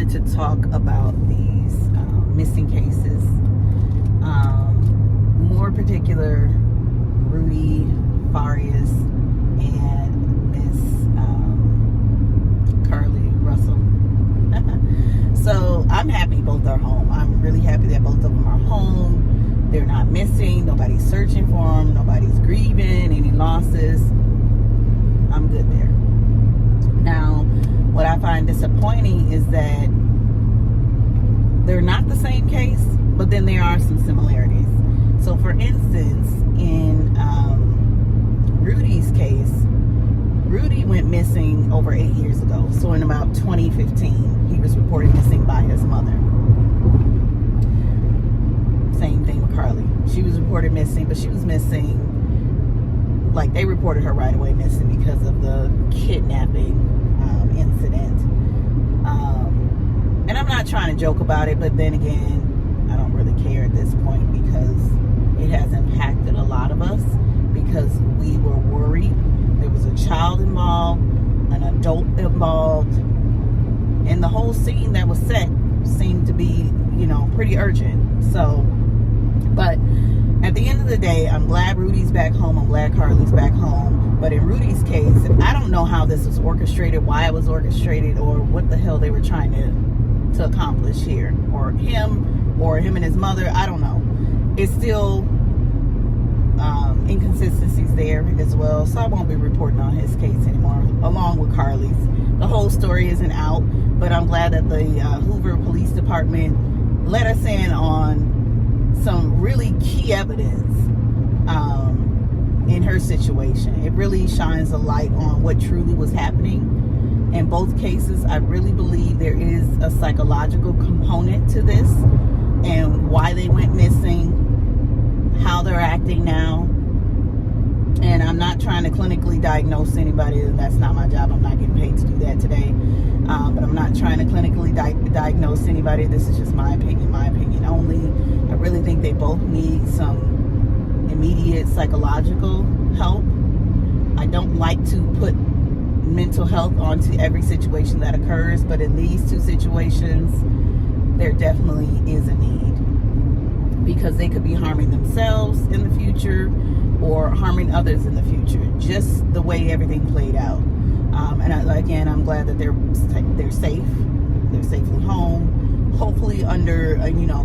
wanted to talk about these missing cases. More particular, Rudy Farias and Miss Carlee Russell. So I'm happy both are home. I'm really happy that both of them are home. They're not missing. Nobody's searching for them. Nobody's grieving any losses. I'm good there. Now, what I find disappointing is that they're not the same case, but then there are some similarities. So, for instance, in Rudy's case, Rudy went missing over 8 years ago. So, in about 2015, he was reported missing by his mother. Same thing with Carlee. She was reported missing, but she was missing, like they reported her right away missing because of the kidnapping incident. And I'm not trying to joke about it, but then again, I don't really care at this point because it has impacted a lot of us because we were worried. There was a child involved, an adult involved, and the whole scene that was set seemed to be, pretty urgent. So, but at the end of the day, I'm glad Rudy's back home. I'm glad Carlee's back home. But in Rudy's case, I don't know how this was orchestrated, why it was orchestrated, or what the hell they were trying to accomplish here. Or him and his mother. I don't know. It's still inconsistencies there as well. So I won't be reporting on his case anymore, along with Carlee's. The whole story isn't out, but I'm glad that the Hoover Police Department let us in on some really key evidence in her situation. It really shines a light on what truly was happening. In both cases, I really believe there is a psychological component to this and why they went missing, how they're acting now. And I'm not trying to clinically diagnose anybody. That's not my job. I'm not getting paid to do that today. But I'm not trying to clinically diagnose anybody. This is just my opinion only. I really think they both need some immediate psychological help. I don't like to put mental health onto every situation that occurs, but in these two situations, there definitely is a need because they could be harming themselves in the future or harming others in the future, just the way everything played out. And I'm glad that they're safe. They're safely home, hopefully under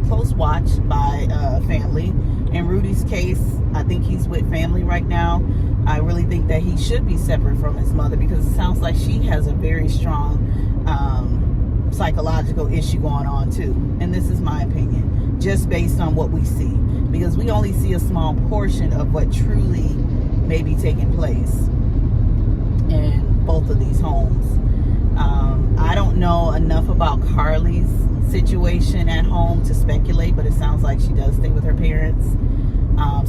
close watch by family. In Rudy's case, I think he's with family right now. I really think that he should be separate from his mother because it sounds like she has a very strong psychological issue going on too. And this is my opinion, just based on what we see, because we only see a small portion of what truly may be taking place in both of these homes. I don't know enough about Carlee's situation at home to speculate, but it sounds like she does stay with her parents.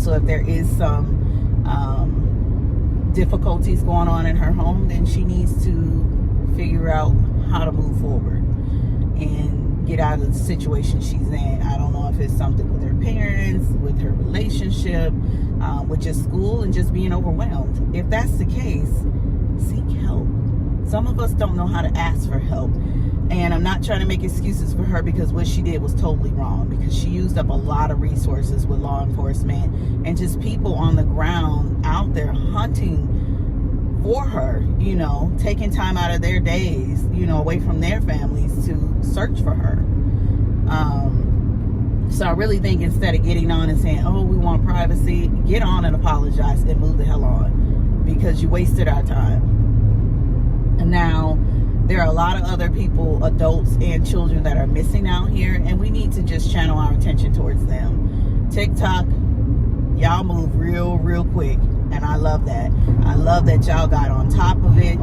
So if there is some difficulties going on in her home, then she needs to figure out how to move forward and get out of the situation she's in. I don't know if it's something with her parents, with her relationship, with just school and just being overwhelmed. If that's the case, seek help. Some of us don't know how to ask for help. And I'm not trying to make excuses for her because what she did was totally wrong, because she used up a lot of resources with law enforcement and just people on the ground out there hunting for her, taking time out of their days, away from their families to search for her. So I really think instead of getting on and saying, oh, we want privacy, get on and apologize and move the hell on, because you wasted our time. And now there are a lot of other people, adults and children, that are missing out here, and we need to just channel our attention towards them. TikTok, y'all move real quick, and I love that. I love that y'all got on top of it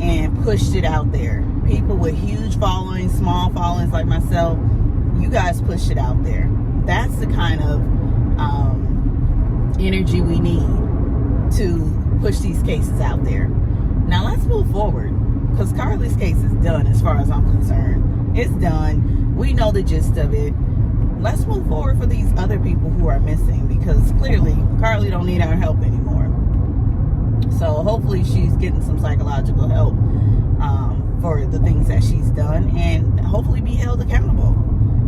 and pushed it out there. People with huge followings, small followings like myself, you guys pushed it out there. That's the kind of energy we need to push these cases out there. Now let's move forward, because Carlee's case is done as far as I'm concerned. It's done. We know the gist of it. Let's move forward for these other people who are missing, because clearly Carlee don't need our help anymore. So hopefully she's getting some psychological help for the things that she's done, and hopefully be held accountable,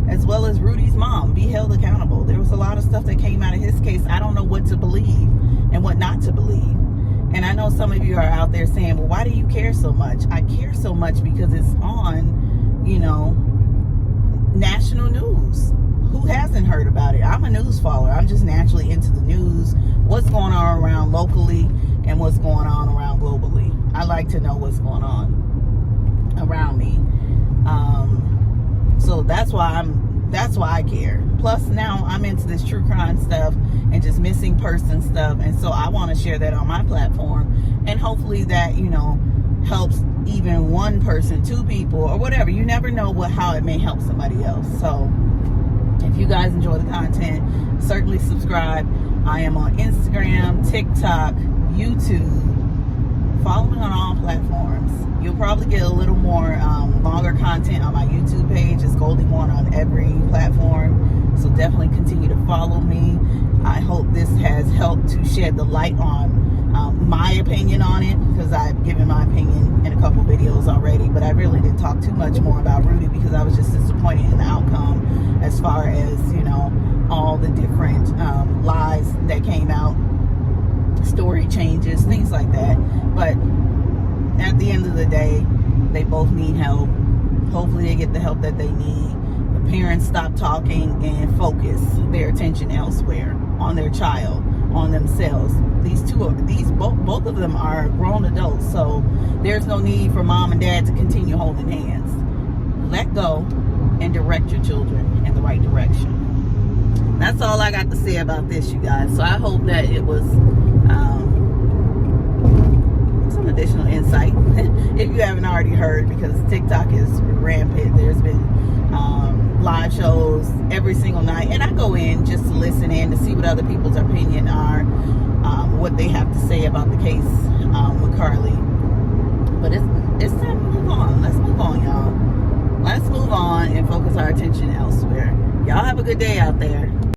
as well as Rudy's mom be held accountable. There was a lot of stuff that came out of his case. I don't know what to believe and what not to believe. And I know some of you are out there saying, well, why do you care so much? I care so much because it's on, you know, national news. Who hasn't heard about it? I'm a news follower. I'm just naturally into the news, what's going on around locally and what's going on around globally. I like to know what's going on around me. So that's why I care. Plus now I'm into this true crime stuff and just missing person stuff, and so I want to share that on my platform, and hopefully that, you know, helps even one person, two people, or whatever. You never know how it may help somebody else. So if you guys enjoy the content, certainly subscribe. I am on Instagram, TikTok, YouTube. Follow me on all platforms. You'll probably get a little more longer content on my YouTube page. It's Goldie One on every platform. So definitely continue to follow me. I hope this has helped to shed the light on my opinion on it, because I've given my opinion in a couple videos already, but I really didn't talk too much more about Rudy because I was just disappointed in the outcome as far as, you know, all the different lies that came out, story changes, things like that. But at the end of the day, they both need help. Hopefully they get the help that they need. The parents stop talking and focus their attention elsewhere, on their child, on themselves. Both of them are grown adults, so there's no need for mom and dad to continue holding hands. Let go and direct your children in the right direction. That's all I got to say about this, you guys. So I hope that it was some additional insight if you haven't already heard, because TikTok is rampant. There's been live shows every single night, and I go in just to listen in to see what other people's opinion are, what they have to say about the case with Carlee. But it's time to move on. Let's move on, y'all. Let's move on and focus our attention elsewhere. Y'all have a good day out there.